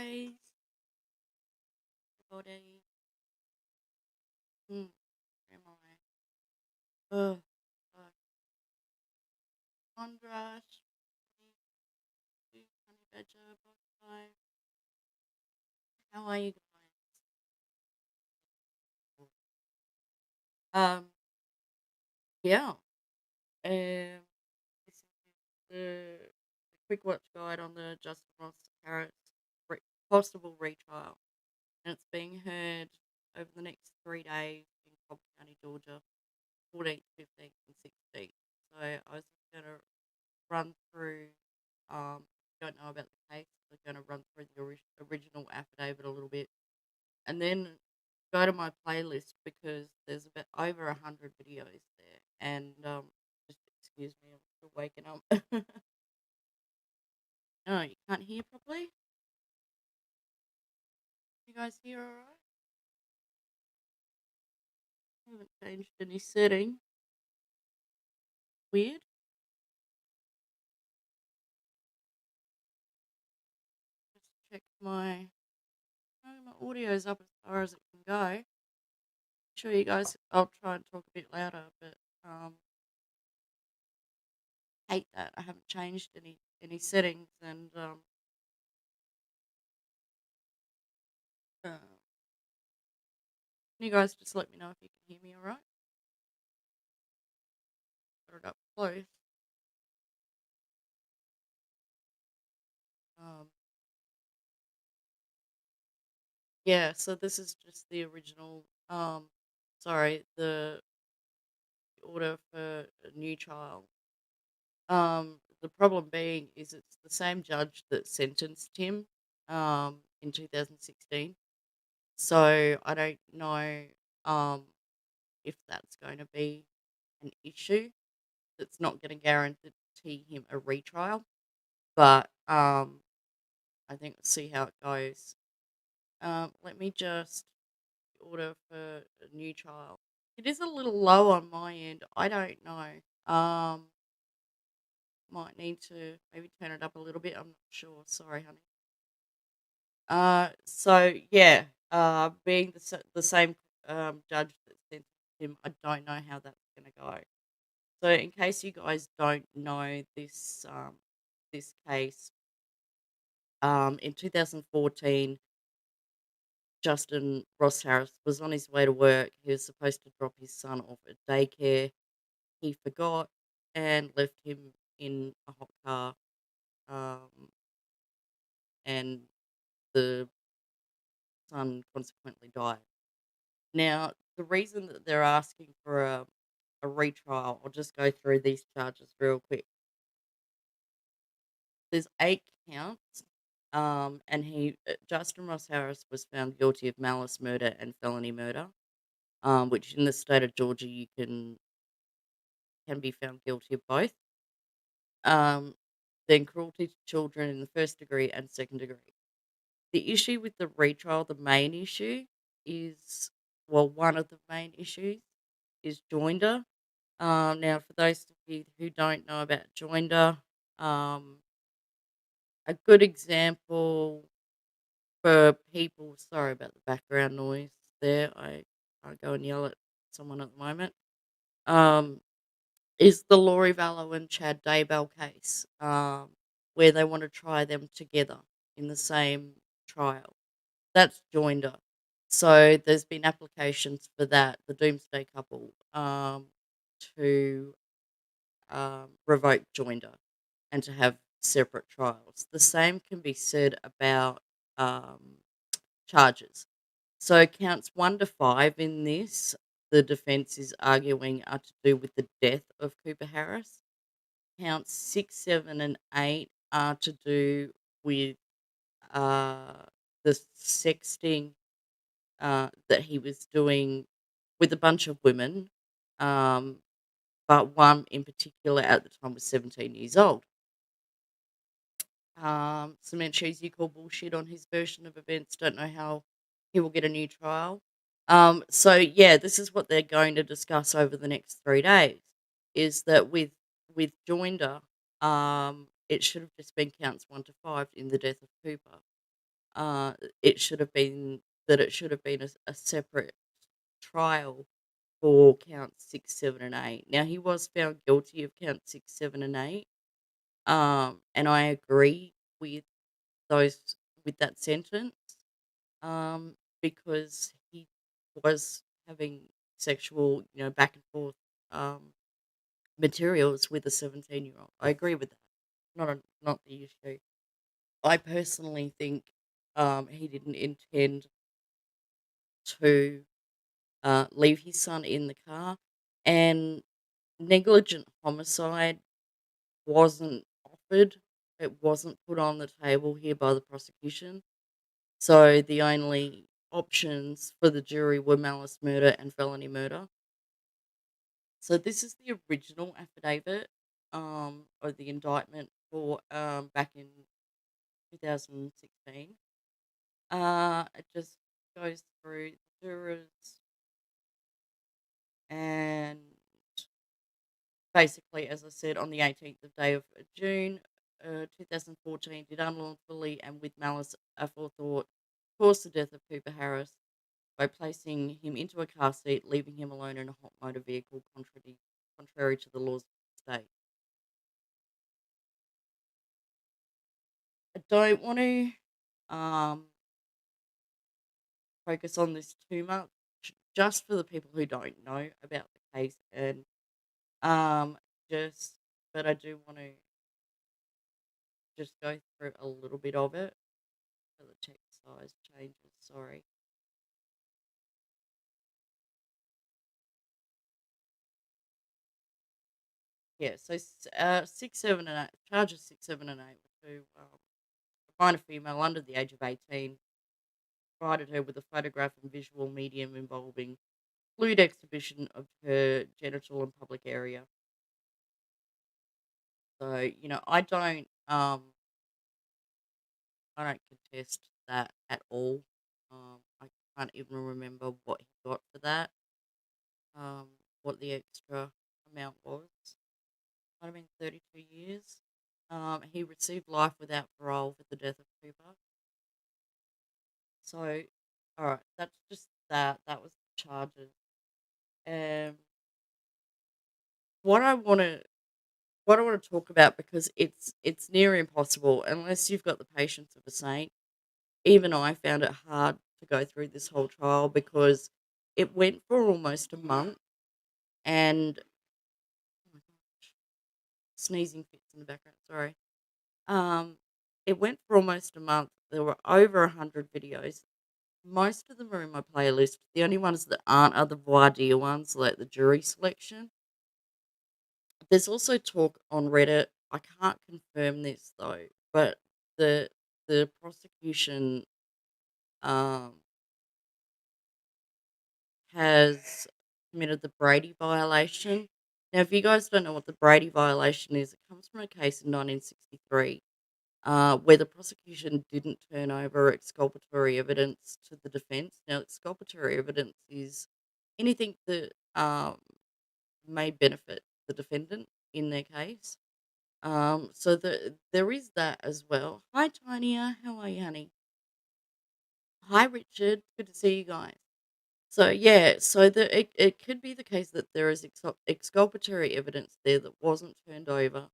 Guys, everybody. Where am I? Andras, honey badger, butterfly. How are you guys? Yeah. This is the quick watch guide on the Justin Ross Harris possible retrial, and it's being heard over the next 3 days in Cobb County, Georgia, 14th, 15th, and 16th. So I was going to run through, if you don't know about the case, we're going to run through the original affidavit a little bit and then go to my playlist because there's about over 100 videos there. And just excuse me, I'm still waking up. No, you can't hear properly? You guys hear all right? I haven't changed any setting. Weird. Just check my audio's up as far as it can go. Sure, you guys. I'll try and talk a bit louder, but hate that I haven't changed any settings, and uh, you guys just let me know if you can hear me all right. Got it up close. Um, yeah, so this is just the original. Sorry, the order for a new trial. The problem being is it's the same judge that sentenced him in 2016. So I don't know if that's going to be an issue. That's not going to guarantee him a retrial, but I think we'll see how it goes. Let me just order for a new trial. It is a little low on my end. I don't know. Might need to maybe turn it up a little bit. I'm not sure. Sorry, honey. So yeah, being the same judge that sentenced him, I don't know how that's gonna go. So in case you guys don't know this case, in 2014, Justin Ross Harris was on his way to work. He was supposed to drop his son off at daycare. He forgot and left him in a hot car, and the son consequently died. Now, the reason that they're asking for a retrial, I'll just go through these charges real quick. There's 8 counts, and Justin Ross Harris was found guilty of malice murder and felony murder, which in the state of Georgia you can be found guilty of both. Um, then cruelty to children in the first degree and second degree. The issue with the retrial, the main issue is, well, one of the main issues is joinder. Now, for those of you who don't know about joinder, um, a good example for people, sorry about the background noise there, I can't go and yell at someone at the moment, is the Laurie Vallow and Chad Daybell case, where they want to try them together in the same trial. That's joinder. So there's been applications for that, the Doomsday Couple, to revoke joinder and to have separate trials. The same can be said about charges. So counts 1 to 5 in this, the defence is arguing, are to do with the death of Cooper Harris. Counts 6, 7, and 8 are to do with the sexting that he was doing with a bunch of women, but one in particular at the time was 17 years old. Cement Shoes you call bullshit on his version of events. Don't know how he will get a new trial. So yeah, this is what they're going to discuss over the next 3 days. Is that with joinder, it should have just been counts 1 to 5 in the death of Cooper. uh, it should have been it should have been a separate trial for counts 6, 7, and 8. Now he was found guilty of count 6, 7, and 8, and I agree with those with that sentence, because he was having sexual, back and forth, um, materials with a 17-year-old. I agree with that. Not the issue. I personally think, he didn't intend to, leave his son in the car, and negligent homicide wasn't offered. It wasn't put on the table here by the prosecution. So the only options for the jury were malice murder and felony murder. So this is the original affidavit, or the indictment for, back in 2016. It just goes through the jurors, and basically, as I said, on the 18th of day of June, 2014, did unlawfully and with malice aforethought cause the death of Cooper Harris by placing him into a car seat, leaving him alone in a hot motor vehicle, contrary to the laws of the state. I don't want to, um, focus on this too much, just for the people who don't know about the case, and um, just, but I do want to just go through a little bit of it. So the text size changes. Sorry. Yeah. So 6, 7, and 8 charges 6, 7, and 8 were to, a minor female under the age of 18, provided her with a photograph and visual medium involving lewd exhibition of her genital and public area. So I don't contest that at all. I can't even remember what he got for that. What the extra amount was. Might have been 32 years. He received life without parole for the death of Cooper. So, all right, that's just that. That was the charges. Um, what I want to talk about, because it's near impossible unless you've got the patience of a saint. Even I found it hard to go through this whole trial because it went for almost a month, and oh my gosh, sneezing fits in the background. Sorry. Um, it went for almost a month. There were over 100 videos. Most of them are in my playlist. The only ones that aren't are the voir dire ones, like the jury selection. There's also talk on Reddit. I can't confirm this though, but the prosecution, um, has committed the Brady violation. Now, if you guys don't know what the Brady violation is, it comes from a case in 1963, where the prosecution didn't turn over exculpatory evidence to the defense. Now, exculpatory evidence is anything that, may benefit the defendant in their case. So there is that as well. Hi, Tanya. How are you, honey? Hi, Richard. Good to see you guys. So yeah, it could be the case that there is exculpatory evidence there that wasn't turned over,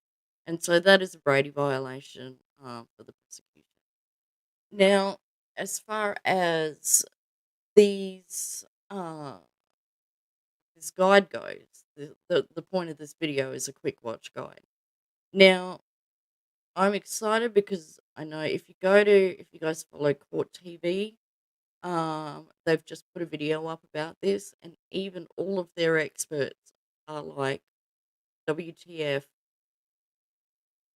and so that is a Brady violation, for the prosecution. Now, as far as these this guide goes, the point of this video is a quick watch guide. Now, I'm excited because I know if you guys follow Court TV, they've just put a video up about this, and even all of their experts are like, WTF,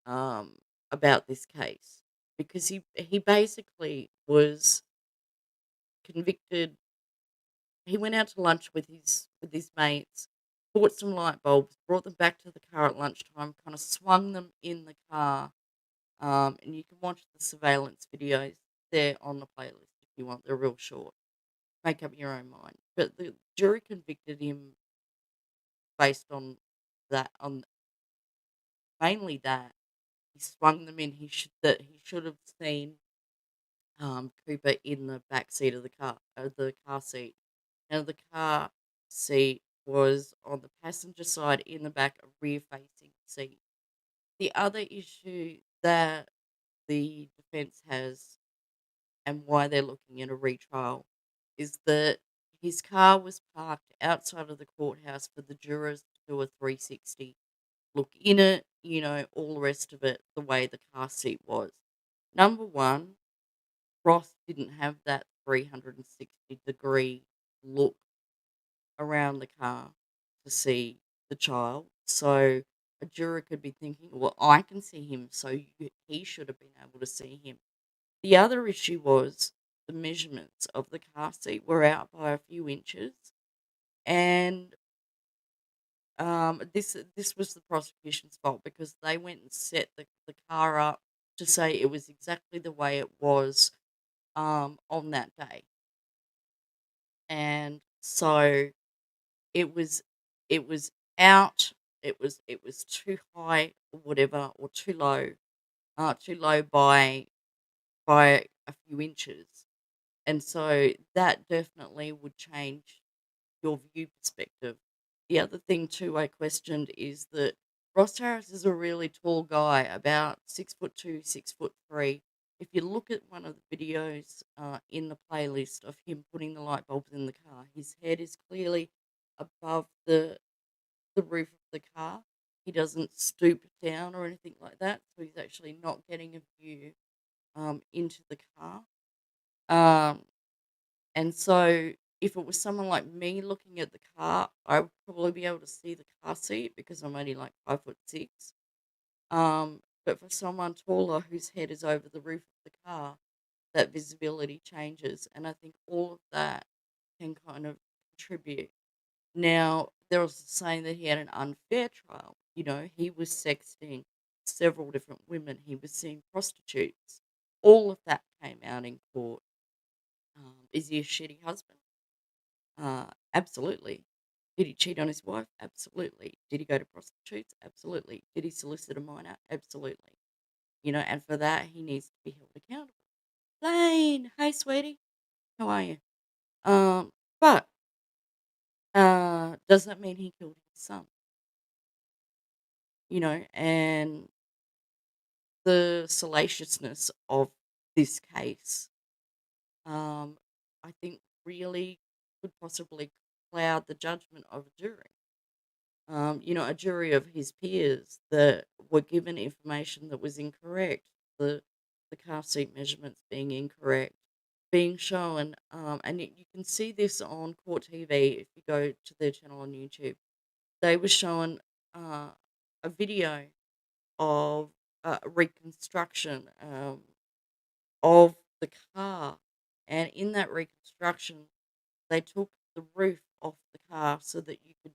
um, about this case, because he basically was convicted. He went out to lunch with his mates, bought some light bulbs, brought them back to the car at lunchtime, kind of swung them in the car, and you can watch the surveillance videos there on the playlist if you want. They're real short. Make up your own mind. But the jury convicted him based on that, on mainly that he swung them in. He should have seen, Cooper in the back seat of the car seat. Now the car seat was on the passenger side in the back, a rear-facing seat. The other issue that the defense has and why they're looking at a retrial is that his car was parked outside of the courthouse for the jurors to do a 360 look in it, all the rest of it, the way the car seat was. Number one, Ross didn't have that 360-degree look around the car to see the child. So a juror could be thinking, well, I can see him, so he should have been able to see him. The other issue was the measurements of the car seat were out by a few inches, and this was the prosecution's fault because they went and set the car up to say it was exactly the way it was on that day, and so it was it was out. It was too high or whatever, or too low by a few inches. And so that definitely would change your view perspective. The other thing too I questioned is that Ross Harris is a really tall guy, about 6'2", 6'3". If you look at one of the videos in the playlist of him putting the light bulbs in the car, his head is clearly above the roof of the car. He doesn't stoop down or anything like that, so he's actually not getting a view into the car. Um, and so if it was someone like me looking at the car, I would probably be able to see the car seat because I'm only like 5'6". But for someone taller whose head is over the roof of the car, that visibility changes. And I think all of that can kind of contribute. Now, there was saying that he had an unfair trial. He was sexting several different women. He was seeing prostitutes. All of that came out in court. Is he a shitty husband? Absolutely. Did he cheat on his wife? Absolutely. Did he go to prostitutes? Absolutely. Did he solicit a minor? Absolutely. And for that, he needs to be held accountable. Lane, hey, sweetie, how are you? But does that mean he killed his son? And the salaciousness of this case, um, I think really could possibly cloud the judgment of a jury. A jury of his peers that were given information that was incorrect, the car seat measurements being incorrect, being shown, and you can see this on Court TV if you go to their channel on YouTube. They were showing a video of reconstruction of the car, and in that reconstruction, they took the roof off the car so that you could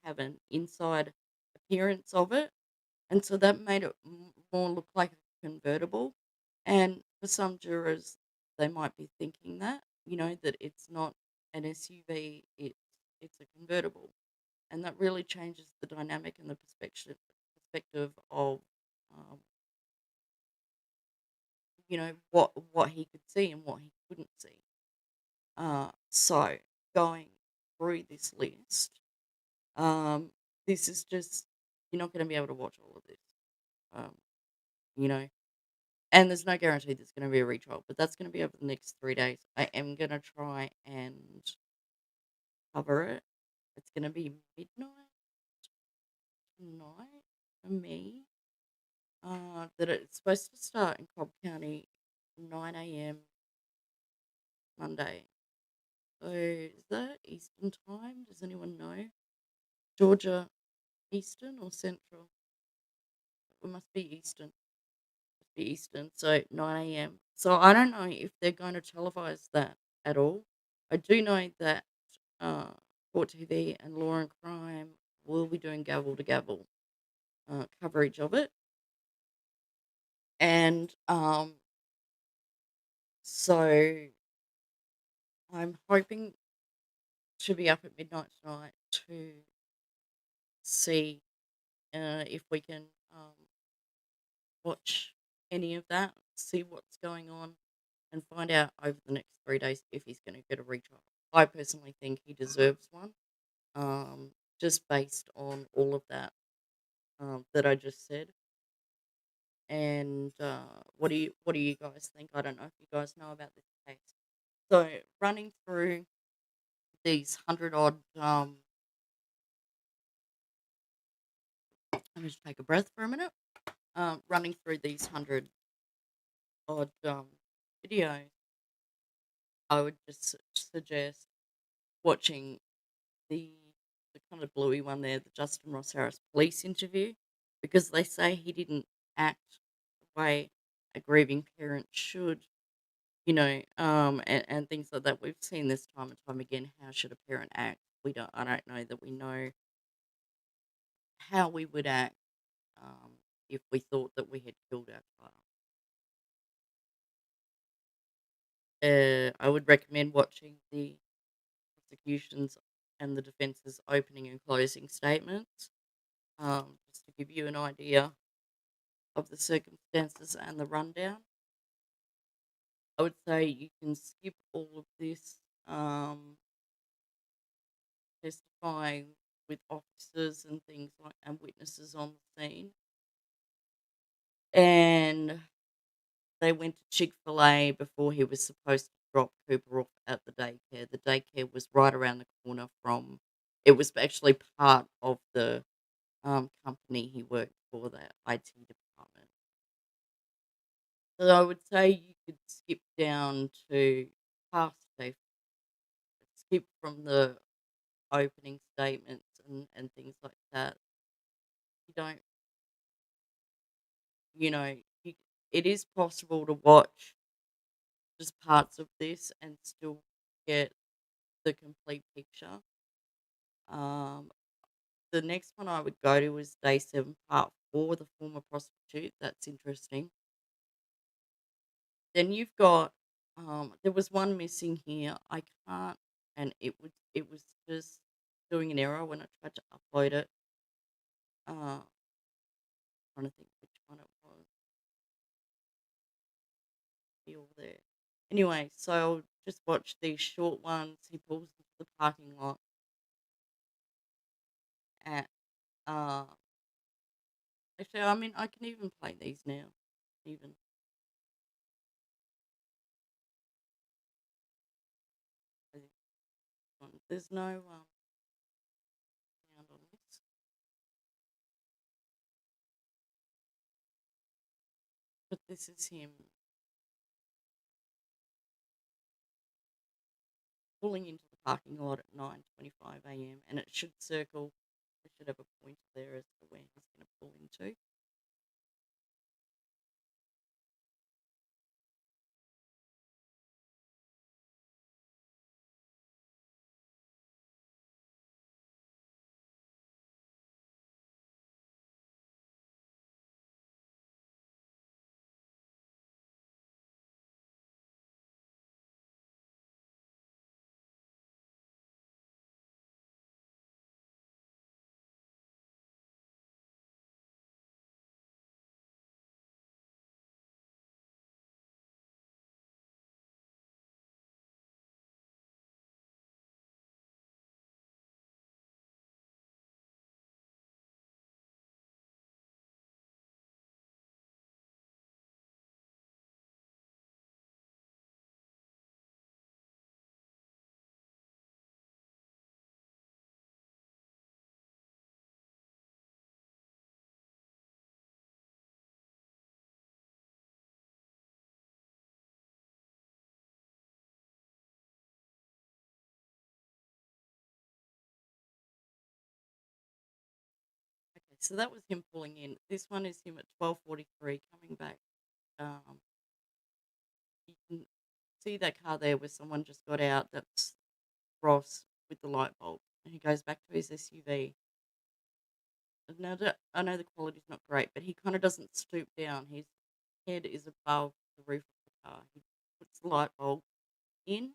have an inside appearance of it, and so that made it more look like a convertible. And for some jurors, they might be thinking that that it's not an SUV, it's a convertible, and that really changes the dynamic and the perspective of um, what he could see and what he couldn't see. So going through this list, um, this is just you're not going to be able to watch all of this, um, you know, and there's no guarantee there's going to be a retrial, but that's going to be over the next 3 days. I am going to try and cover it. It's going to be midnight tonight for me. That it's supposed to start in Cobb County 9 a.m. Monday. So is that Eastern time? Does anyone know? Georgia Eastern or Central? It must be Eastern. Must be Eastern. So 9 a.m. So I don't know if they're going to televise that at all. I do know that uh, Court TV and Law and Crime will be doing gavel to gavel coverage of it, and so I'm hoping to be up at midnight tonight to see if we can watch any of that, see what's going on. and find out over the next 3 days if he's gonna get a retrial. I personally think he deserves one, um, just based on all of that, that I just said. And, what do you guys think? I don't know if you guys know about this case. So, running through these 100 odd, let me just take a breath for a minute. Running through these 100 odd, videos, I would just suggest watching the kind of bluey one there, the Justin Ross Harris police interview, because they say he didn't act the way a grieving parent should, and things like that. We've seen this time and time again. How should a parent act? I don't know that we know how we would act, if we thought that we had killed our child. I would recommend watching the prosecution's and the defence's opening and closing statements, just to give you an idea of the circumstances and the rundown. I would say you can skip all of this, testifying with officers and things like and witnesses on the scene. And they went to Chick-fil-A before he was supposed to drop Cooper off at the daycare. The daycare was right around the corner from it was actually part of the, company he worked for, the IT department. So I would say you could skip down to past they skip from the opening statements and things like that. You don't, you know, you, it is possible to watch just parts of this and still get the complete picture. Um, the next one I would go to is day 7, part 4, the former prostitute. That's interesting. Then you've got, there was one missing here. I can't, and it was just doing an error when I tried to upload it. Trying to think which one it was. Still there. Anyway, so I'll just watch these short ones. He pulls into the parking lot at, uh, actually, I mean, I can even play these now. Even I think there's no sound on this, but this is him pulling into the parking lot at 9:25 a.m. and it should circle. It should have a pointer there as to where he's going to pull into. Okay, so that was him pulling in. This one is him at 12:43 coming back. Um, you can see that car there where someone just got out. That's Ross with the light bulb. And he goes back to his SUV. Now, I know the quality's not great, but he kind of doesn't stoop down. His head is above the roof of the car. He puts the light bulb in,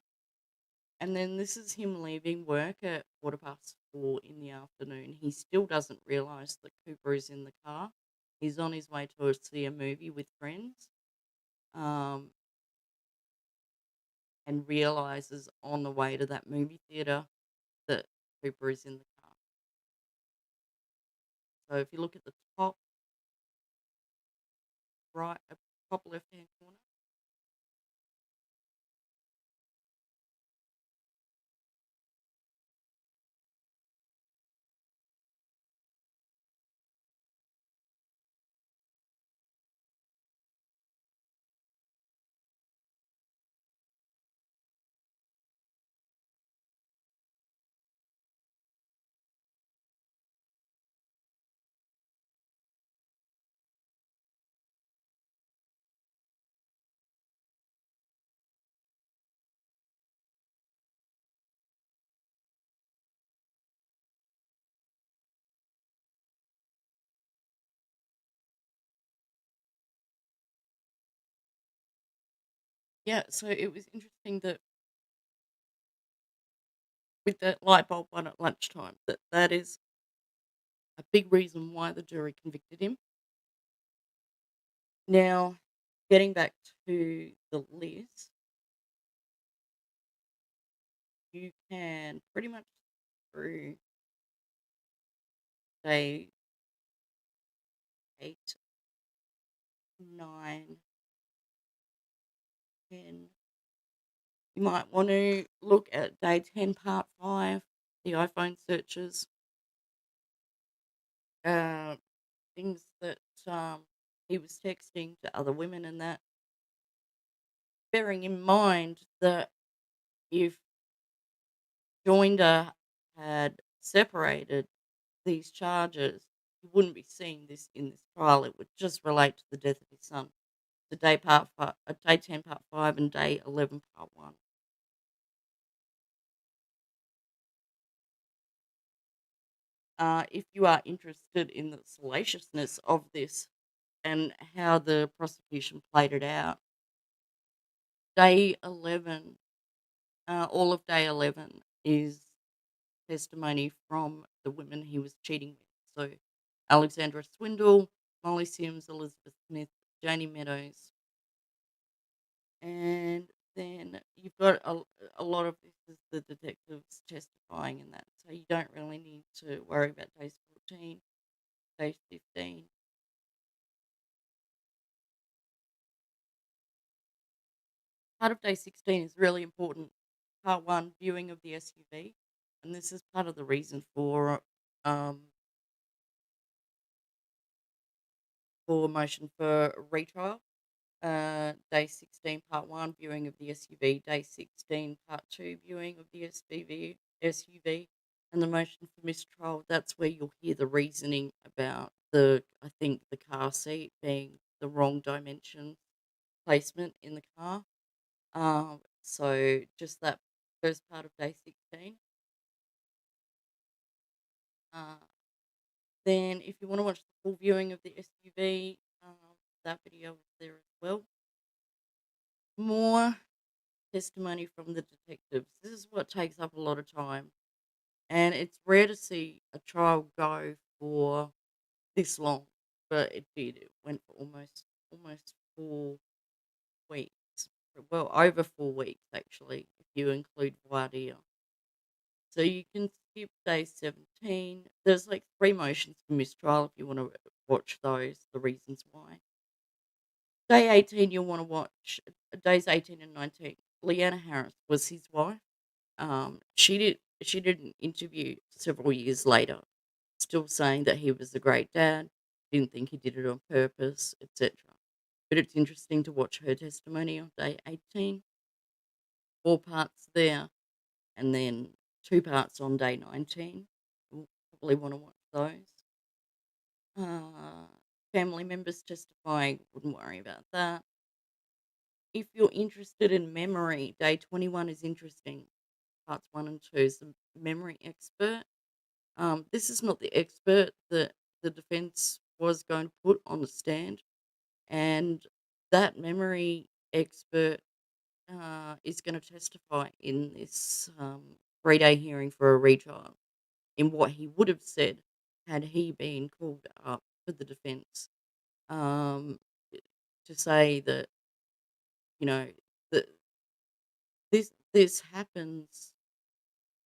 and then this is him leaving work at 4:15 in the afternoon. He still doesn't realise that Cooper is in the car. He's on his way to see a movie with friends. Um, and realizes on the way to that movie theater that Cooper is in the car. So if you look at the top right, top left-hand corner, yeah. So it was interesting that with that light bulb one at lunchtime, that is a big reason why the jury convicted him. Now, getting back to the list, you can pretty much through day 8, 9, 10. You might want to look at day 10, part 5, the iPhone searches, uh, things that he was texting to other women and that, bearing in mind that if Joinder had separated these charges, he wouldn't be seeing this in this trial. It would just relate to the death of his son. The day 10, part 5, and day 11, part 1. If you are interested in the salaciousness of this and how the prosecution played it out, day 11, all of day 11 is testimony from the women he was cheating with. So Alexandra Swindle, Molly Sims, Elizabeth Smith, Janie Meadows, and then you've got a lot of this is the detectives testifying in that. So you don't really need to worry about days 14, days 15. Part of day 16 is really important. Part 1, viewing of the SUV. And this is part of the reason um, for motion for retrial. Day 16, part 1, viewing of the SUV. Day 16, part 2, viewing of the SUV. And the motion for mistrial, that's where you'll hear the reasoning about I think, the car seat being the wrong dimension placement in the car. So just that first part of day 16. Uh, then if you want to watch the full viewing of the SUV, that video is there as well. More testimony from the detectives. This is what takes up a lot of time, and it's rare to see a trial go for this long, but it did. It went for almost 4 weeks. Well, over 4 weeks actually, if you include voir dire. So you can skip day 17. There's like 3 motions for mistrial if you want to watch those, the reasons why. Day 18, you'll want to watch days 18 and 19. Leanna Harris was his wife. She did an interview several years later, still saying that he was a great dad, didn't think he did it on purpose, etc. But it's interesting to watch her testimony on day 18, 4 parts there, and then 2 parts on day 19. We'll probably want to watch those. Uh, Family members testifying, wouldn't worry about that. If you're interested in memory, day 21 is interesting. Parts 1 and 2 is the memory expert. This is not the expert that the defense was going to put on the stand, and that memory expert is going to testify in this 3-day hearing for a retrial in what he would have said had he been called up for the defense, um, to say that, you know, that this happens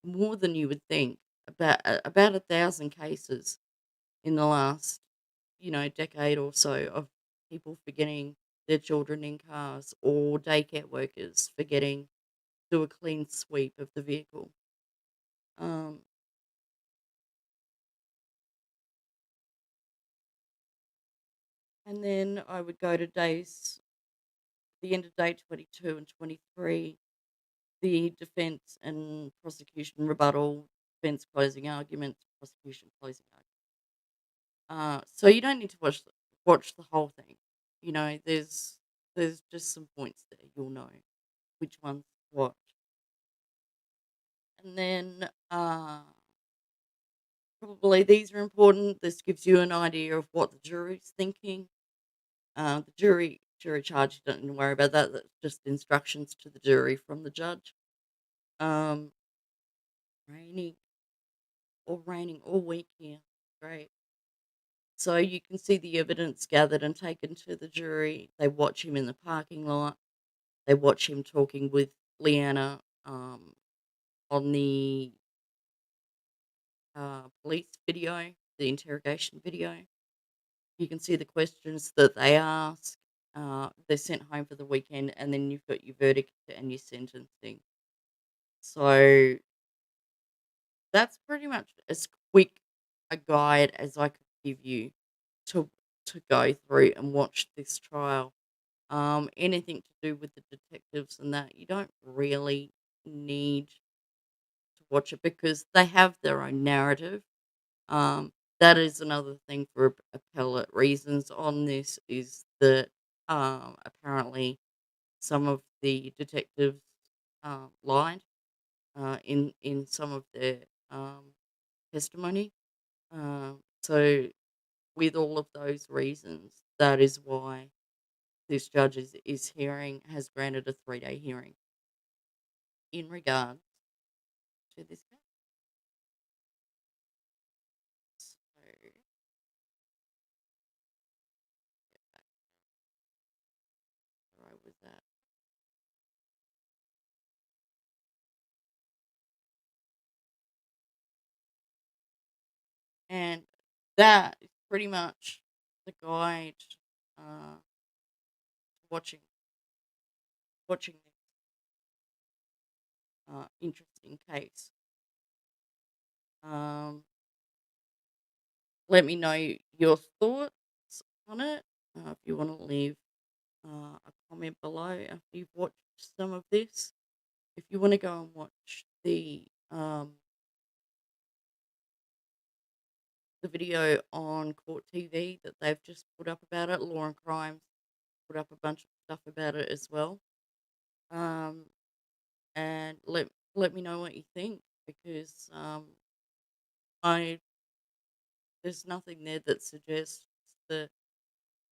more than you would think. About 1,000 cases in the last, decade or so of people forgetting their children in cars or daycare workers forgetting to do a clean sweep of the vehicle. Um, and then I would go to the end of day 22 and 23, the defense and prosecution rebuttal, defense closing arguments, prosecution closing arguments. So you don't need to watch the whole thing. There's just some points there. You'll know which ones to watch. And then probably these are important. This gives you an idea of what the jury's thinking. The jury charge, you don't need to worry about that. That's just instructions to the jury from the judge. Um, raining raining all week here. Great. So you can see the evidence gathered and taken to the jury. They watch him in the parking lot. They watch him talking with Leanna on the police video, the interrogation video. You can see the questions that they ask. They're sent home for the weekend, and then you've got your verdict and your sentencing. So that's pretty much as quick a guide as I could give you to go through and watch this trial. Anything to do with the detectives and that, you don't really need to watch it because they have their own narrative. Um, that is another thing for appellate reasons on this is that apparently some of the detectives lied in some of their um, testimony. So, with all of those reasons, that is why this judge has granted a 3-day hearing in regards to this case. So, get back where I was at. And that is pretty much the guide to watching this interesting case. Um, Let me know your thoughts on it. If you want to leave a comment below after you've watched some of this. If you want to go and watch the video on Court TV that they've just put up about it, Law and Crimes put up a bunch of stuff about it as well. Um, and let me know what you think because I there's nothing there that suggests that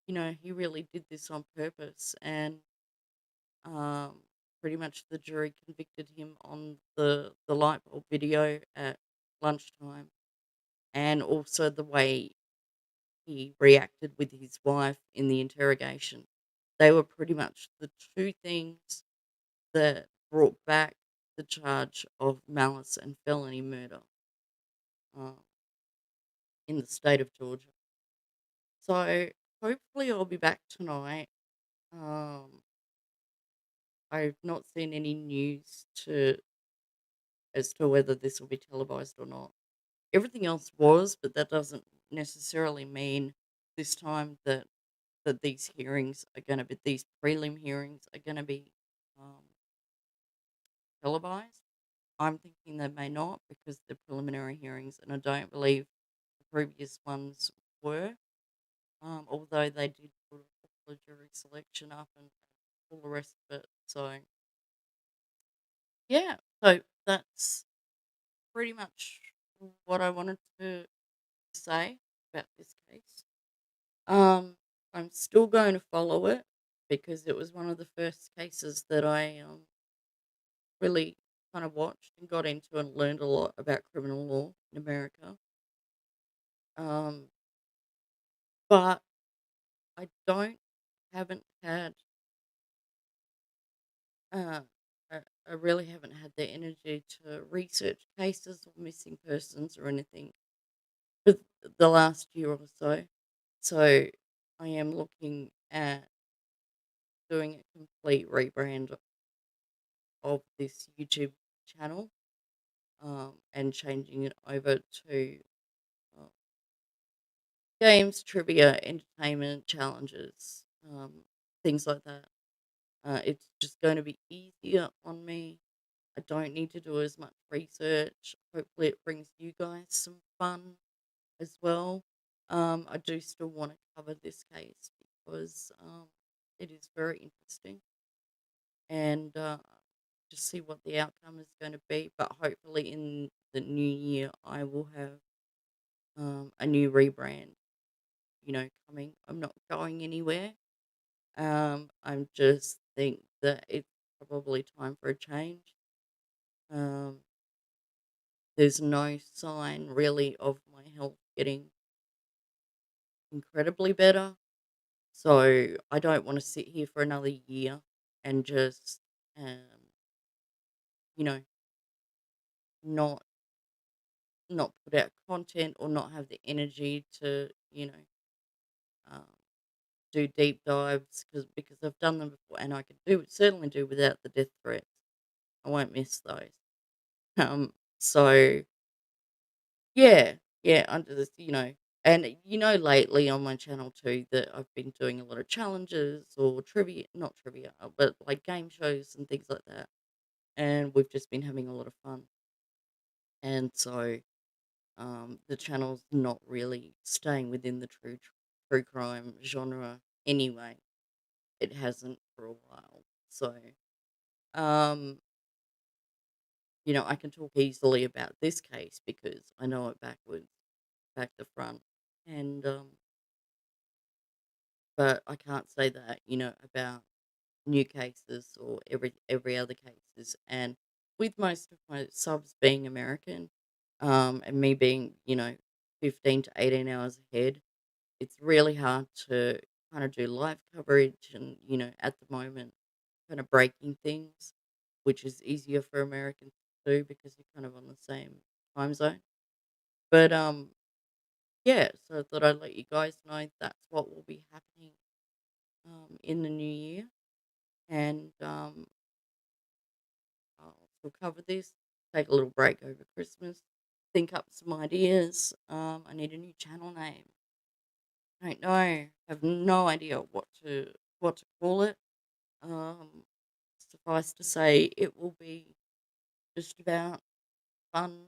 he really did this on purpose and um pretty much the jury convicted him on the light bulb video at lunchtime and also the way he reacted with his wife in the interrogation. They were pretty much the two things that brought back the charge of malice and felony murder uh, in the state of Georgia. So hopefully I'll be back tonight. Um, I've not seen any news as to whether this will be televised or not. Everything else was, but that doesn't necessarily mean this time that these prelim hearings are gonna be um, televised. I'm thinking they may not because they're preliminary hearings, and I don't believe the previous ones were. Although they did put a couple of jury selection up and all the rest of it. So yeah, so that's pretty much what I wanted to say about this case. Um, I'm still going to follow it because it was one of the first cases that I really kind of watched and got into and learned a lot about criminal law in America. Um, but I haven't had uh, a, I really haven't had the energy to research cases or missing persons or anything for the last year or so. So I am looking at doing a complete rebrand of this YouTube channel, and changing it over to uh, games, trivia, entertainment, challenges, things like that. It's just going to be easier on me. I don't need to do as much research. Hopefully, it brings you guys some fun as well. I do still want to cover this case because it is very interesting, and just see what the outcome is going to be. But hopefully, in the new year, I will have a new rebrand, coming. I'm not going anywhere. I'm just think that it's probably time for a change. Um, there's no sign really of my health getting incredibly better. So I don't want to sit here for another year and just, you know, not not put out content or not have the energy to, um, do deep dives because I've done them before and I could certainly do without the death threats. I won't miss those. So yeah, yeah, under this, and lately on my channel too that I've been doing a lot of challenges or trivia, not trivia, but like game shows and things like that. And we've just been having a lot of fun. And so the channel's not really staying within the true crime genre anyway. It hasn't for a while. So um, I can talk easily about this case because I know it backwards, back to front. And but I can't say that, about new cases or every other cases. And with most of my subs being American, and me being, 15 to 18 hours ahead, it's really hard to kind of do live coverage and, at the moment, kind of breaking things, which is easier for Americans to do because you're kind of on the same time zone. But yeah, so I thought I'd let you guys know that's what will be happening in the new year. And I'll still cover this, take a little break over Christmas, think up some ideas. I need a new channel name. I don't know. Have no idea what to call it. Um, Suffice to say, it will be just about fun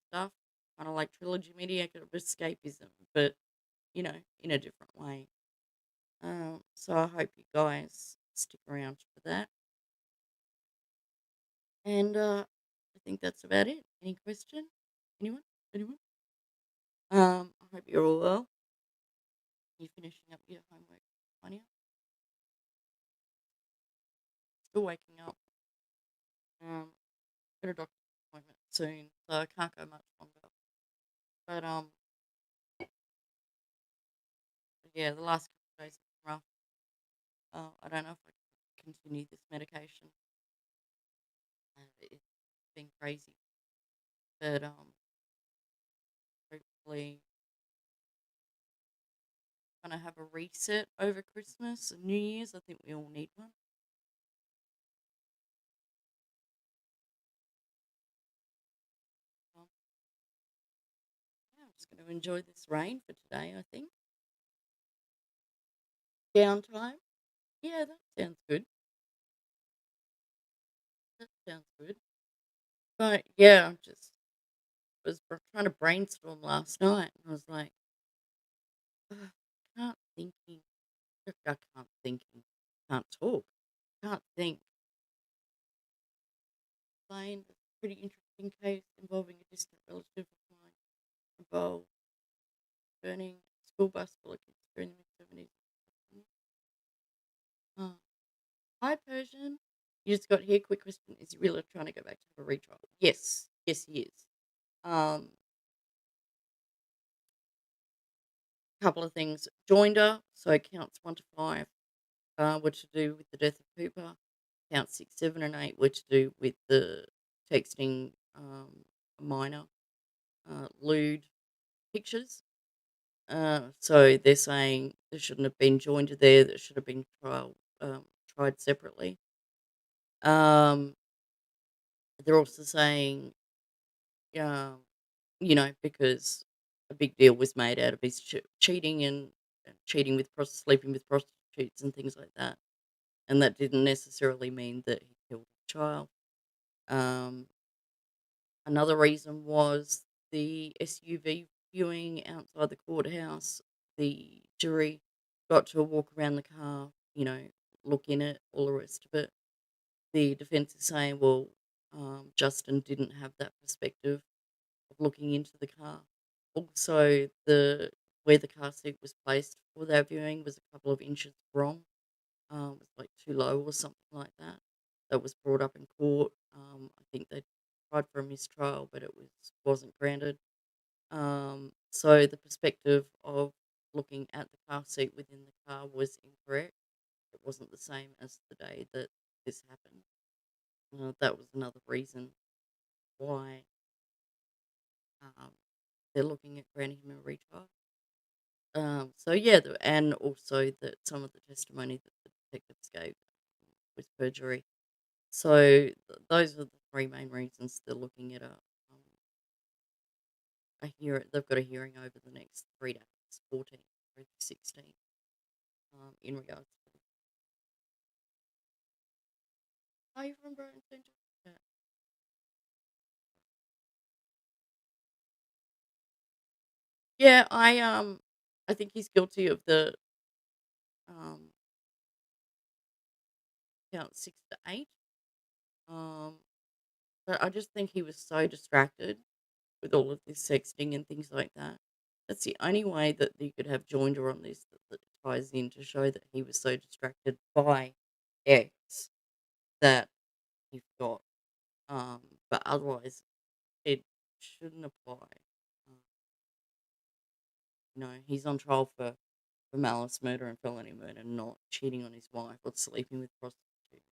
stuff, kind of like trilogy media, kind of escapism, but in a different way. So I hope you guys stick around for that. And I think that's about it. Any question? Anyone? Anyone? I hope you're all well. You finishing up your homework, Anya? Still waking up. Got a doctor's appointment soon, so I can't go much longer. But yeah, the last couple of days have been rough. I don't know if I can continue this medication. It's been crazy, but hopefully, gonna have a reset over Christmas and New Year's. I think we all need one. Um, yeah, I'm just gonna enjoy this rain for today. I think downtime. Yeah, that sounds good. That sounds good. But yeah, I just was trying to brainstorm last night, and I was like, "Ugh, can't thinking. I can't thinking. Can't talk. Can't think." Find a pretty interesting case involving a distant relative of mine involved burning a school bus full of kids during the mid 70s. Uh, Hi, Persian. You just got here. Quick question: is he really trying to go back to have a retrial? Yes, yes, he is. Um, Couple of things. Joinder, so counts 1 to 5, were to do with the death of Cooper. count 6, 7, and 8 were to do with the texting, a minor, lewd pictures. So they're saying there shouldn't have been joined there, that should have been tried separately. Um, they're also saying, um, because a big deal was made out of his cheating and cheating with sleeping with prostitutes and things like that, and that didn't necessarily mean that he killed the child. Um, Another reason was the SUV viewing outside the courthouse. The jury got to walk around the car, look in it, all the rest of it. The defense is saying, well, Justin didn't have that perspective of looking into the car. Also, the where the car seat was placed for that viewing was a couple of inches wrong. It was like too low or something like that. That was brought up in court. I think they tried for a mistrial, but it wasn't granted. So the perspective of looking at the car seat within the car was incorrect. It wasn't the same as the day that this happened. That was another reason why um, they're looking at granting him a retrial. So yeah, and also that some of the testimony that the detectives gave was perjury. So those are the three main reasons they're looking at a hearing. They've got a hearing over the next 3 days, 14 through to 16, in regards to this. Are you from Burlington? Yeah. Yeah, I think he's guilty of the um count 6 to 8. Um, but I just think he was so distracted with all of this sexting and things like that. That's the only way that you could have joinder on this that ties in to show that he was so distracted by X that he forgot. But otherwise, it shouldn't apply. Um, he's on trial for malice murder and felony murder, not cheating on his wife or sleeping with prostitutes.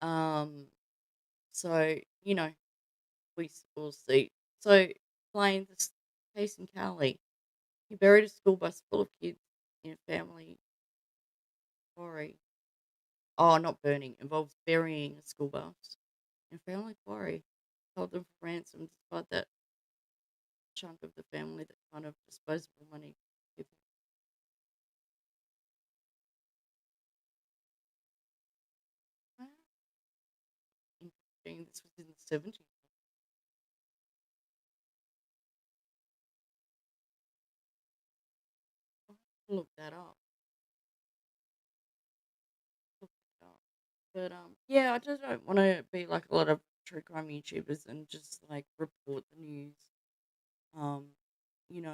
Um, so will see. So playing this case in Cali, he buried a school bus full of kids in a family quarry. Oh, not burning. Involves burying a school bus in a family quarry. Held them for ransom despite that chunk of the family that kind of disposable money. Give them. Interesting. This was in the 70s. I'll have to look that up. Look that up. But yeah, I just don't want to be like a lot of true crime YouTubers and just like report the news. Um, you know,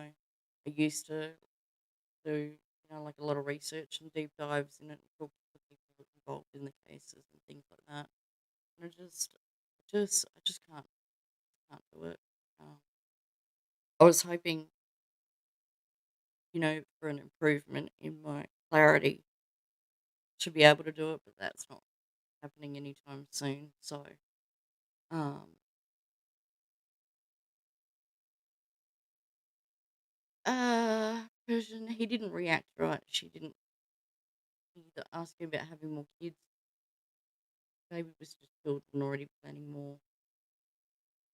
I used to do, like a lot of research and deep dives in it and talk to the people involved in the cases and things like that. And I just can't do it. Um, I was hoping, for an improvement in my clarity to be able to do it, but that's not happening anytime soon. So, um, Persian, he didn't react right. She didn't ask him about having more kids. Baby was just killed and already planning more.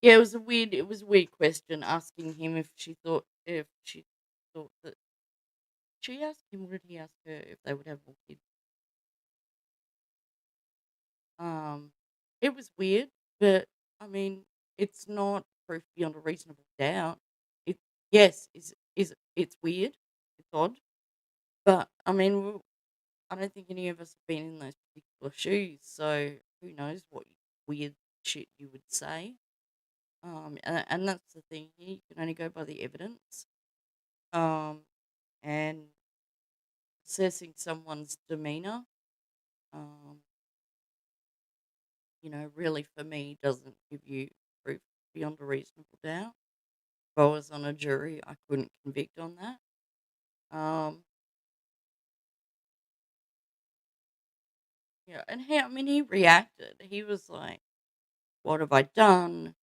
Yeah, it was a weird question asking him if she thought that she asked him, what did he ask her if they would have more kids? Um, it was weird, but I mean, it's not proof beyond a reasonable doubt. It yes, it's weird, it's odd, but I mean, I don't think any of us have been in those particular shoes, so who knows what weird shit you would say. And that's the thing here. You can only go by the evidence. Um, and assessing someone's demeanor, um, really for me doesn't give you proof beyond a reasonable doubt. If I was on a jury, I couldn't convict on that. Um, Yeah, and he reacted. He was like, "What have I done?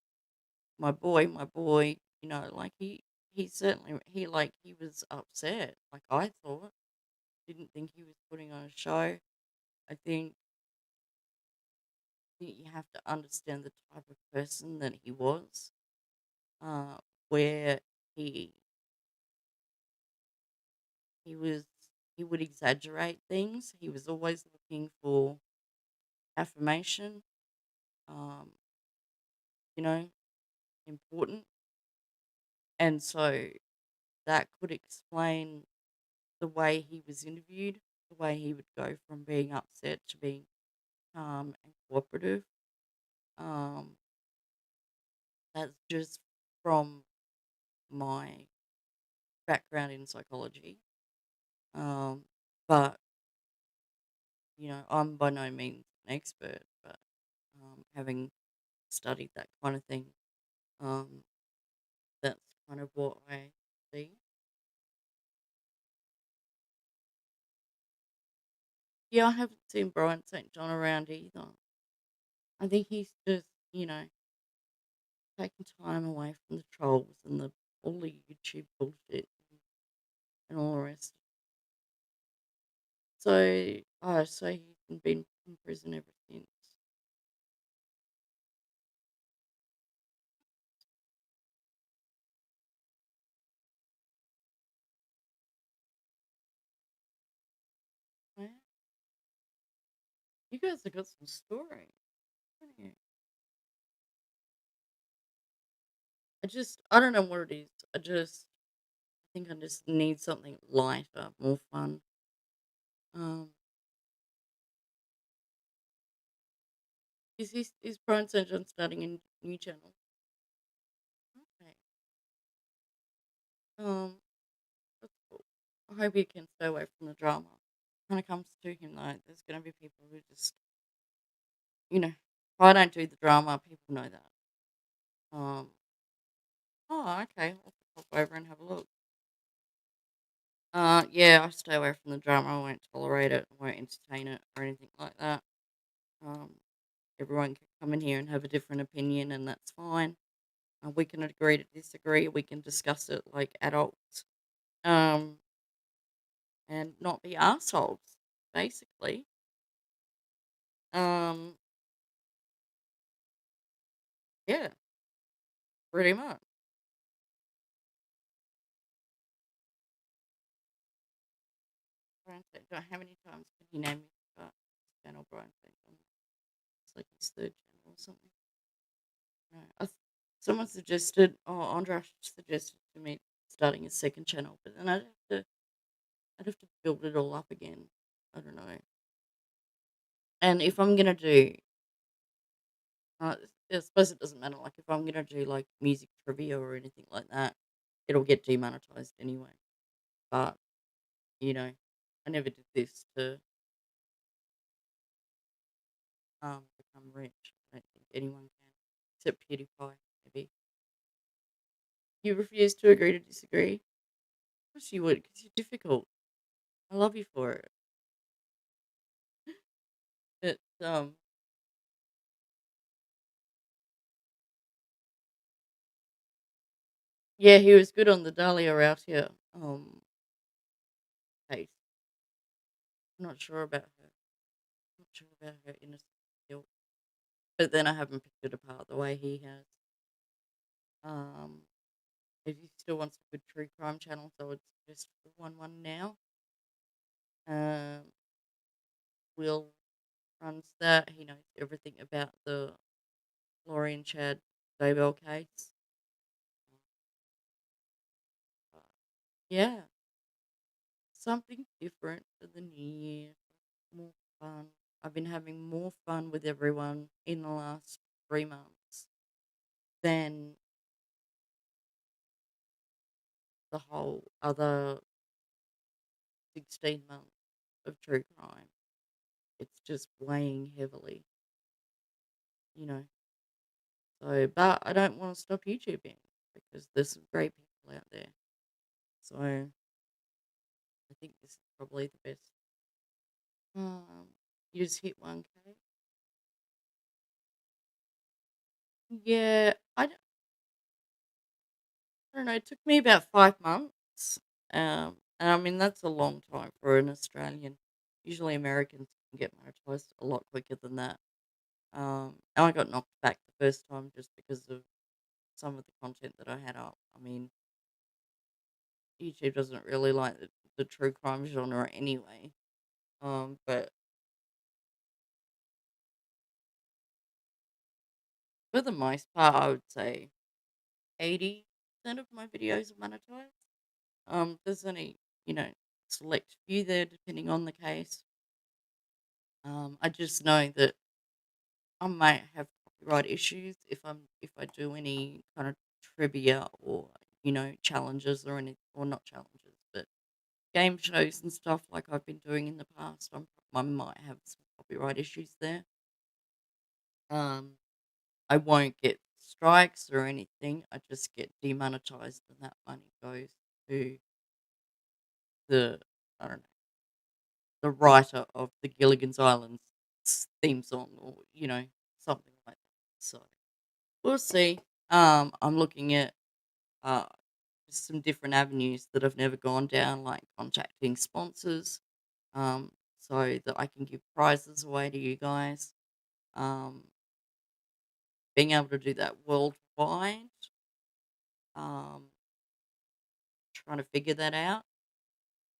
My boy." Like he certainly he was upset. Like I thought, didn't think he was putting on a show. I think you have to understand the type of person that he was, uh, where he he was he would exaggerate things. He was always looking for affirmation, um, you know, important, and so that could explain the way he was interviewed, the way he would go from being upset to being calm and cooperative. Um, that's just from my background in psychology. Um, but I'm by no means an expert, but having studied that kind of thing, um, that's kind of what I see. Yeah, I haven't seen Brian St. John around either. I think he's just, you know, taking time away from the trolls and all the YouTube bullshit and all the rest. So he's been in prison ever since. Wow, you guys have got some story, haven't you? I don't know what it is. I think I just need something lighter, more fun. Um, is Brian St. John starting a new channel? Okay. Um, that's cool. I hope he can stay away from the drama. When it comes to him, though, there's going to be people who just, if I don't do the drama, people know that. Um, oh, okay. I'll pop over and have a look. Yeah, I stay away from the drama. I won't tolerate it. I won't entertain it or anything like that. Um, everyone can come in here and have a different opinion, and that's fine. We can agree to disagree. We can discuss it like adults, um, and not be assholes, basically. Um, yeah, pretty much. Brian St. John, how many times can he name me channel Brian St. John? It's like his third channel or something. No, someone suggested, Andra suggested to me starting a second channel, but then I'd have to build it all up again. I don't know. And if I'm gonna do, uh, I suppose it doesn't matter. Like if I'm gonna do like music trivia or anything like that, it'll get demonetized anyway. But you know, I never did this to become rich. I don't think anyone can, except PewDiePie, maybe. You refuse to agree to disagree? Of course you would, because you're difficult. I love you for it. But yeah, he was good on the Dahlia out here. Case. I'm not sure about her. Not sure about her innocent guilt. But then I haven't picked it apart the way he has. Um, if he still wants a good true crime channel, so it's just the one now. Um, Will runs that. He knows everything about the Laurie and Chad Daybell case. Uh, yeah, something different for the new year. More fun. I've been having more fun with everyone in the last 3 months than the whole other 16 months of true crime. It's just weighing heavily, you know. So, but I don't want to stop YouTubing because there's some great people out there. So, I think this is probably the best. Um, You just hit 1K. Yeah, I don't know, it took me about 5 months, and I mean, that's a long time for an Australian. Usually Americans can get monetised a lot quicker than that. And I got knocked back the first time just because of some of the content that I had up. I mean, YouTube doesn't really like the true crime genre anyway. But for the most part, I would say 80% of my videos are monetized. There's only, you know, select few there depending on the case. I just know that I might have copyright issues if I do any kind of trivia or challenges or any or not challenges, but game shows and stuff like I've been doing in the past. I might have some copyright issues there. Um, I won't get strikes or anything. I just get demonetized, and that money goes to the I don't know the writer of the Gilligan's Island theme song or something like that. So we'll see. I'm looking at uh, just some different avenues that I've never gone down, like contacting sponsors, so that I can give prizes away to you guys. Um, being able to do that worldwide, um, trying to figure that out.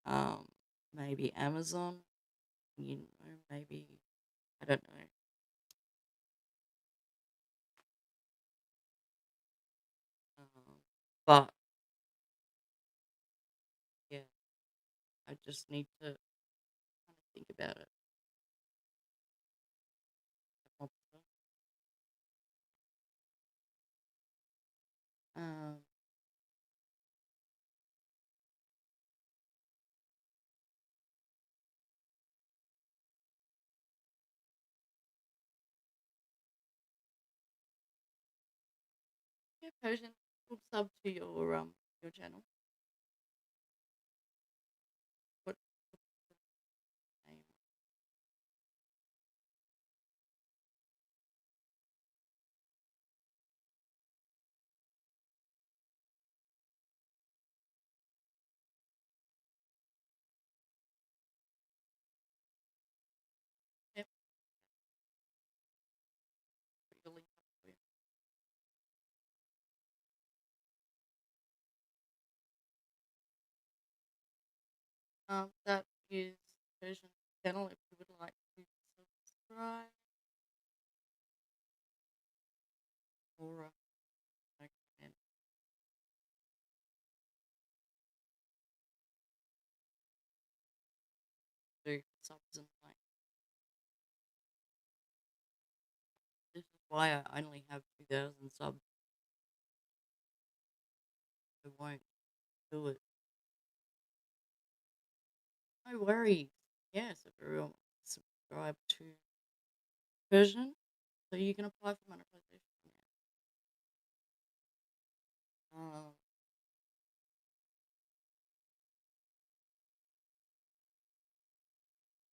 Um, maybe Amazon, maybe I don't know. Um, but yeah, I just need to kind of think about it. Um, yeah, Persian, we'll sub to your channel. What's the name? Yep, put your link up for you. That is Persian channel. If you would like to subscribe or recommend do subs and like. This is why I only have 2,000 subs. I won't do it. No worries. Yes, if everyone subscribe to Persian, so you can apply for monetization. Um,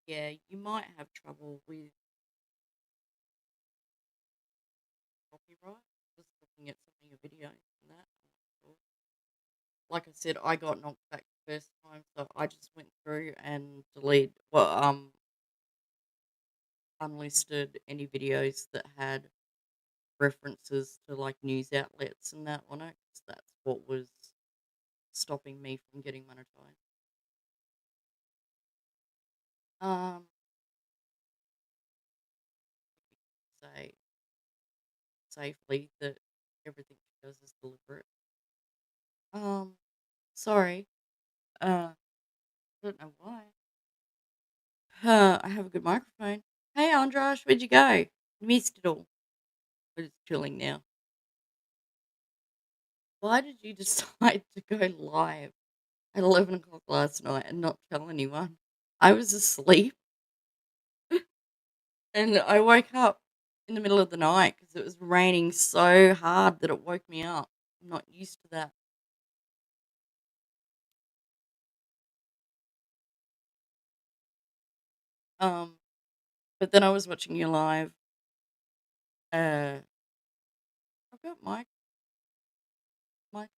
yeah, you might have trouble with copyright. Just looking at some of your videos and that. I'm not sure. Like I said, I got knocked back the first time, so I just went through and unlisted any videos that had references to like news outlets and that on it, 'cause that's what was stopping me from getting monetized. Um, say safely that everything she does is deliberate. Um, sorry. I don't know why. I have a good microphone. Hey, Andras, where'd you go? Missed it all. But it's chilling now. Why did you decide to go live at 11 o'clock last night and not tell anyone? I was asleep and I woke up in the middle of the night because it was raining so hard that it woke me up. I'm not used to that. Um, But then I was watching you live. Uh, I've got mic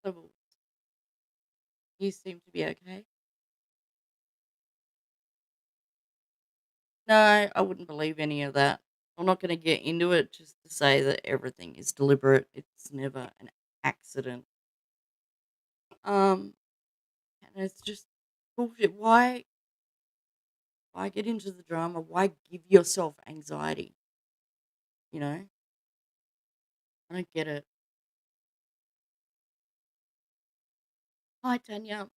levels. You seem to be okay. No, I wouldn't believe any of that. I'm not going to get into it just to say that everything is deliberate. It's never an accident. Um, and it's just bullshit. Why get into the drama? Why give yourself anxiety? You know, I don't get it. Hi, Tanya.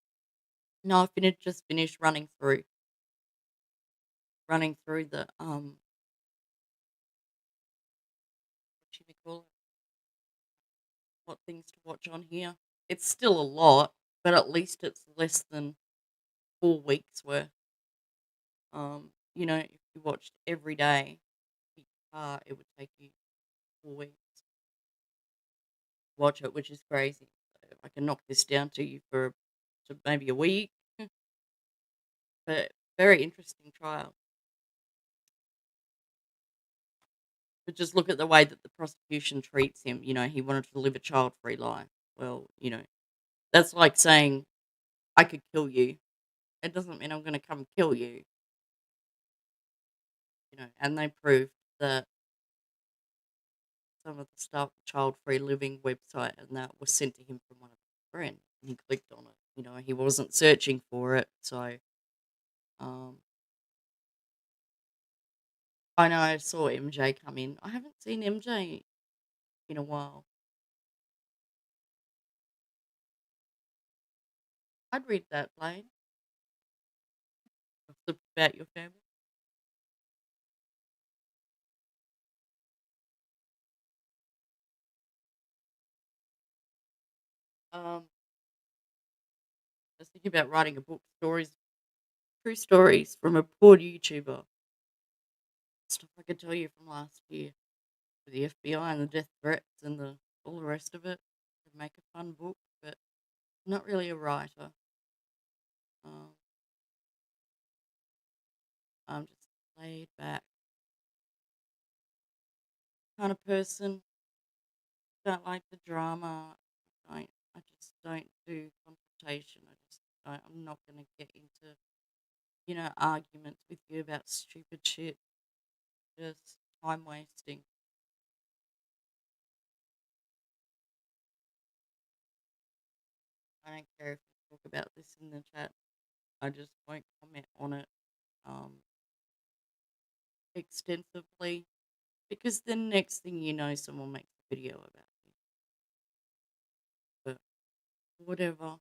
No, just finished running through the what should we call it? What things to watch on here. It's still a lot, but at least it's less than 4 weeks worth. If you watched every day each part, it would take you 4 weeks to watch it, which is crazy. So I can knock this down to you to maybe a week, but very interesting trial. But just look at the way that the prosecution treats him. He wanted to live a child-free life. Well, that's like saying I could kill you. It doesn't mean I'm going to come kill you. And they proved that some of the stuff, Child Free Living website, and that was sent to him from one of his friends. And he clicked on it. He wasn't searching for it. So, um, I know I saw MJ come in. I haven't seen MJ in a while. I'd read that, Blaine. About your family. I was thinking about writing a book, true stories from a poor YouTuber. Stuff I could tell you from last year with the FBI and the death threats and all the rest of it. To make a fun book, but I'm not really a writer. Um, I'm just laid back kind of person. Don't like the drama. I just don't do confrontation. I'm not going to get into arguments with you about stupid shit. Just time wasting. I don't care if you talk about this in the chat. I just won't comment on it um, extensively because the next thing you know, someone makes a video about me. But whatever.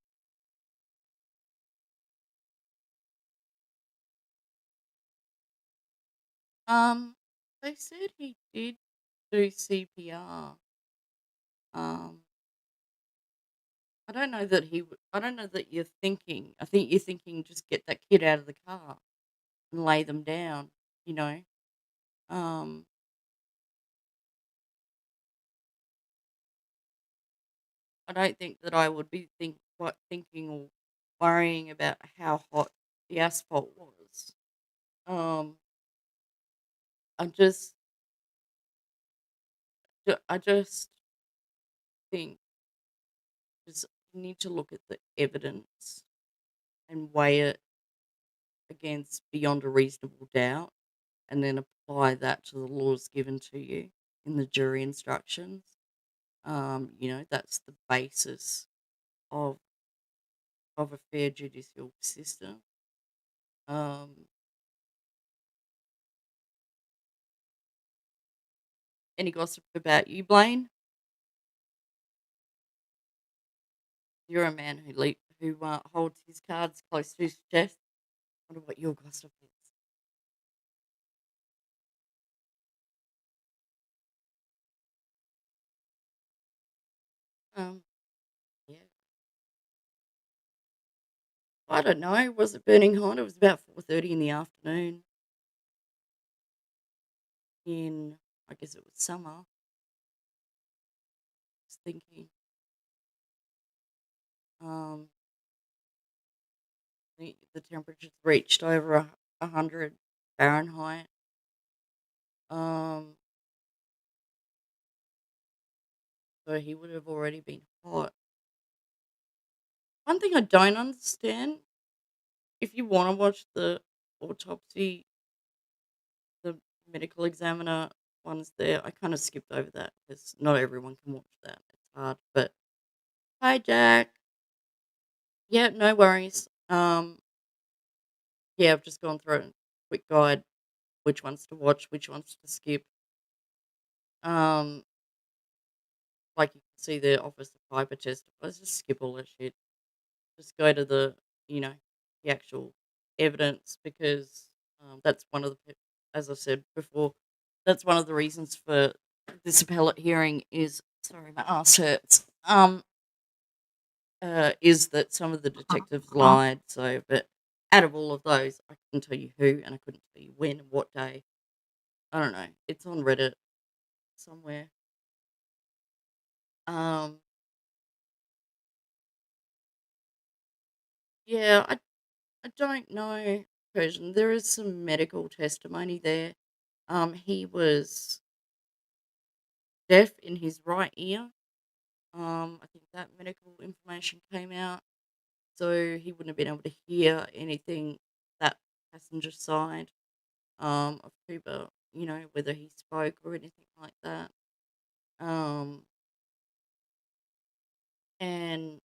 Um, they said he did do CPR. Um, I don't know that you're thinking. I think you're thinking just get that kid out of the car and lay them down. You know. Um, I don't think that I would be thinking or worrying about how hot the asphalt was. Um, I just, I just think just you need to look at the evidence and weigh it against beyond a reasonable doubt, and then apply that to the laws given to you in the jury instructions. That's the basis of a fair judicial system. Um, any gossip about you, Blaine? You're a man who holds his cards close to his chest. I wonder what your gossip is. Um, yeah, I don't know. Was it burning hot? It was about 4:30 in the afternoon. I guess it was summer. I was thinking. Um, the temperatures reached over 100 Fahrenheit. Um, so he would have already been hot. One thing I don't understand, if you wanna watch the autopsy, the medical examiner ones there, I kinda skipped over that because not everyone can watch that. It's hard, but hi, Jack. Yeah, no worries. Yeah, I've just gone through a quick guide, which ones to watch, which ones to skip. Um, like you can see the Office of Hyper test. Let's just skip all that shit. Just go to the, you know, the actual evidence because that's one of the, as I said before, that's one of the reasons for this appellate hearing is, sorry, my ass hurts. Is that some of the detectives lied. So, but out of all of those, I couldn't tell you who, and I couldn't tell you when and what day. I don't know. It's on Reddit somewhere. Um, yeah, I don't know Persian. There is some medical testimony there. He was deaf in his right ear. I think that medical information came out, so he wouldn't have been able to hear anything that passenger side of Cuba, whether he spoke or anything like that. Um, and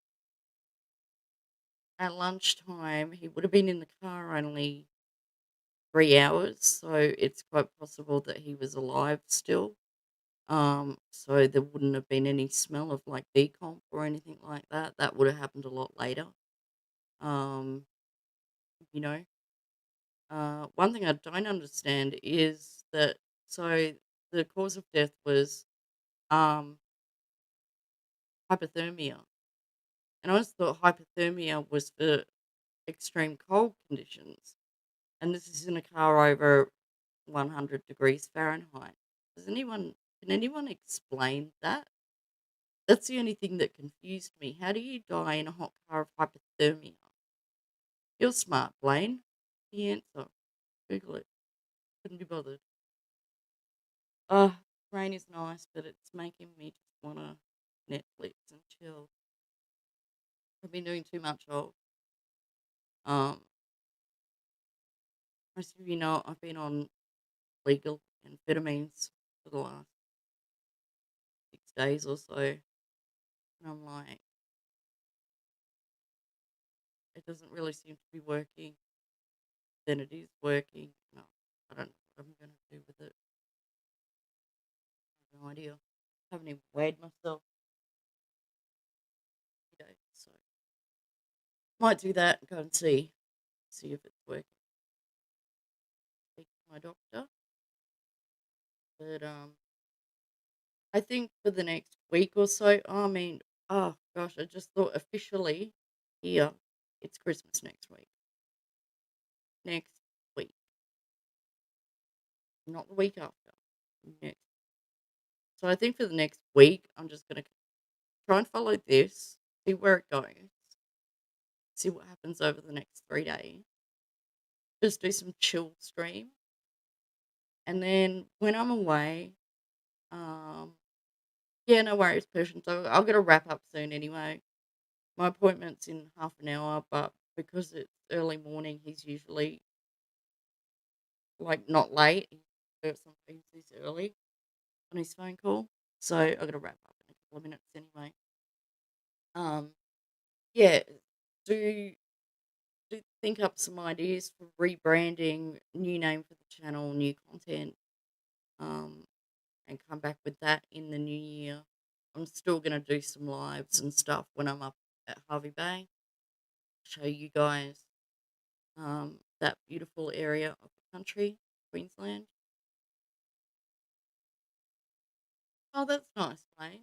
at lunchtime, he would have been in the car only 3 hours, so it's quite possible that he was alive still. So there wouldn't have been any smell of like decomp or anything like that. That would have happened a lot later. Um, you know, one thing I don't understand is that so the cause of death was um hyperthermia, and I always thought hypothermia was for extreme cold conditions, and this is in a car over 100 degrees Fahrenheit. Does anyone can anyone explain that? That's the only thing that confused me. How do you die in a hot car of hypothermia? You're smart, Blaine. The answer. Google it. Couldn't be bothered. Rain is nice, but it's making me just want to Netflix and chill. I've been doing too much of. Um, most of you know I've been on legal amphetamines for the last 6 days or so. And I'm like, it doesn't really seem to be working. Then it is working. No, I don't know what I'm going to do with it. I have no idea. I haven't even weighed myself today. So might do that and go and see if it's working. Speak to my doctor. But I think for the next week or so, I mean, oh gosh, I just thought officially here it's Christmas next week. Next week, not the week after. Next. So I think for the next week, I'm just gonna try and follow this, see where it goes, see what happens over the next 3 days. Just do some chill stream, and then when I'm away, um, yeah, no worries, Persian. So I'll get a wrap up soon anyway. My appointment's in half an hour, but because it's early morning, he's usually like not late. Sometimes he's early on his phone call, so I got to wrap up in a couple of minutes anyway. Um, yeah, do think up some ideas for rebranding, new name for the channel, new content, um, and come back with that in the new year. I'm still gonna do some lives and stuff when I'm up at Harvey Bay, show you guys that beautiful area of the country, Queensland. Oh, that's nice, mate.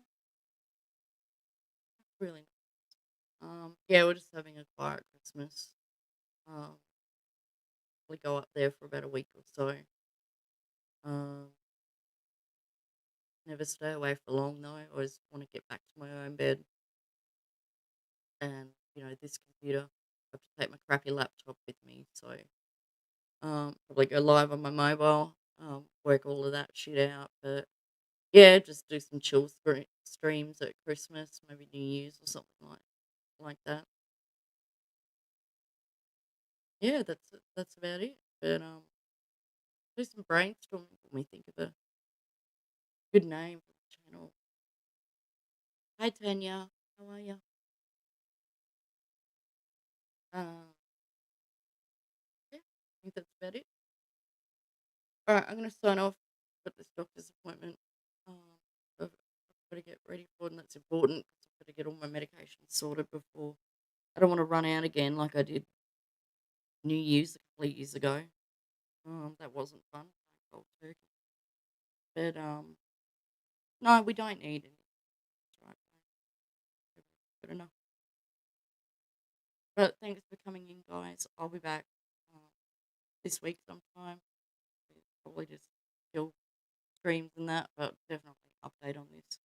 Really nice. Yeah, we're just having a quiet Christmas. Um, we go up there for about a week or so. Um, never stay away for long though. I always want to get back to my own bed. And this computer, I have to take my crappy laptop with me. So probably go live on my mobile. work all of that shit out. But yeah, just do some chill streams at Christmas, maybe New Year's or something like that. Yeah, that's about it. But do some brainstorming for me. Think of a good name for the channel. Hi Tanya, how are you? Yeah, I think that's about it. All right, I'm gonna sign off. Got this doctor's appointment. Um, I've got to get ready for it, and that's important. 'Cause I've got to get all my medications sorted before I don't want to run out again like I did New Year's a couple of years ago. That wasn't fun. Cold turkey. But no, we don't need it. It's right. Good enough. But thanks for coming in, guys. I'll be back uh, this week sometime. Probably just chill streams and that, but definitely update on this.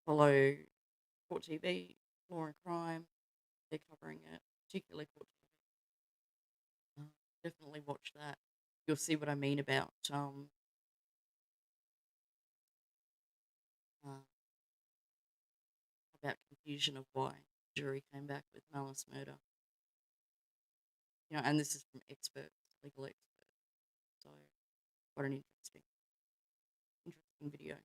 Follow Court TV, Law and Crime. They're covering it, particularly Court TV. Definitely watch that. You'll see what I mean uh, about confusion of why jury came back with malice murder. And this is from experts, legal experts. So, what an interesting video.